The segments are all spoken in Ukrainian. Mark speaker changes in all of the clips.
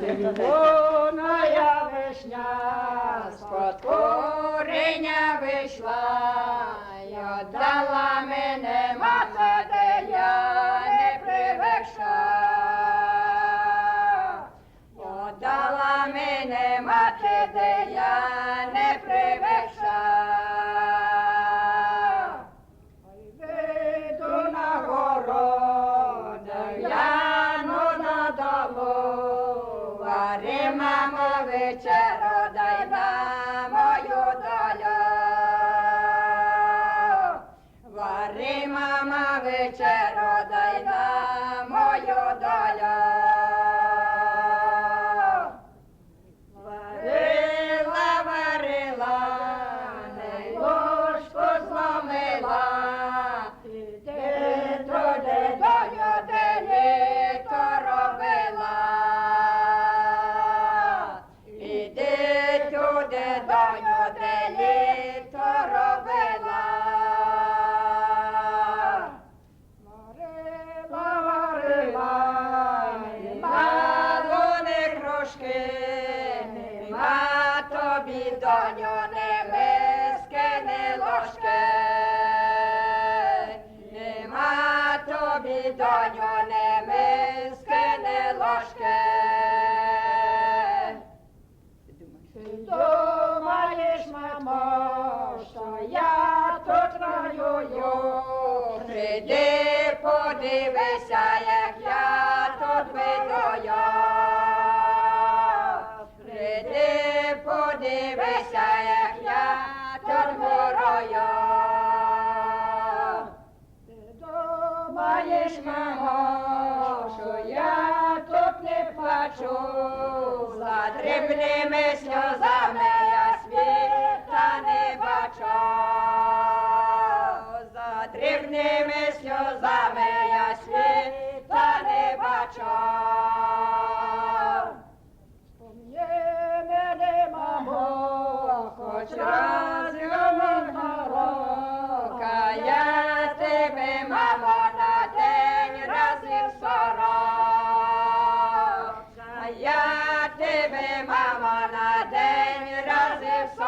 Speaker 1: Червоная вишня з-под кореня вийшла, й отдала мене мати, де я не привикша. Отдала мене мати, де я не привикша. Вийду на город, гляну на долу, вари, мамо, вечеру, дай на мою долю. Вари, мама, вечеру, дай на мою долю. Варила, варила, не ложку зломила, іди туди, доню, де літо робила. Іди туди, доню, де літо робила. Варила, варила, нема луни кружки, нема тобі, доню, ні миски, ні ложки. Нема тобі, доню, ні миски, ні ложки. Ти думаєш, мамо, що я тут воюю? Прийди, подивися, як я тут бідую. Прийди, подивися, як я тут горою. Ти думаєш, мамо, що я тут не плачу? За дрібними сльозами я світа не бачу. За дрібними сльозами я світа не бачу. Спомни мене, мамо, хоч раз одного року, я тебе, мамо, на день разів 40. А я тебе, мамо, на день разів 40.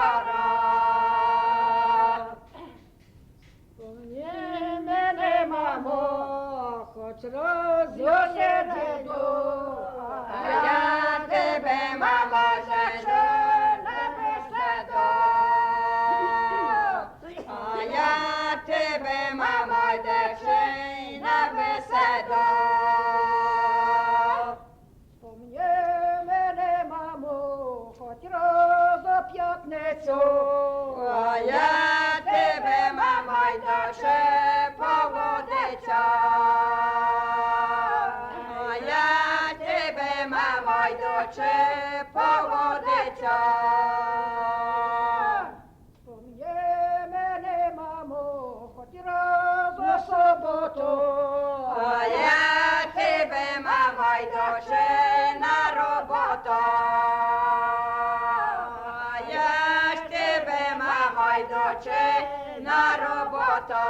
Speaker 1: Спомни мене, мамо, хоч раз одного, а я тебе, мамо, жечу на беседу. А я тебе, мамо, жечу на беседу. Спомни мене, мамо, хоч раз у п'ятницю, а я тебе, мамо, йдучи по водицю. А я тебе, мамо, йдучи по водицю. Спомни мене, мамо, хоч раз у суботу, а я тебе, мамо, йдучи на роботу. А я ж тебе, мамо, йдучи на роботу.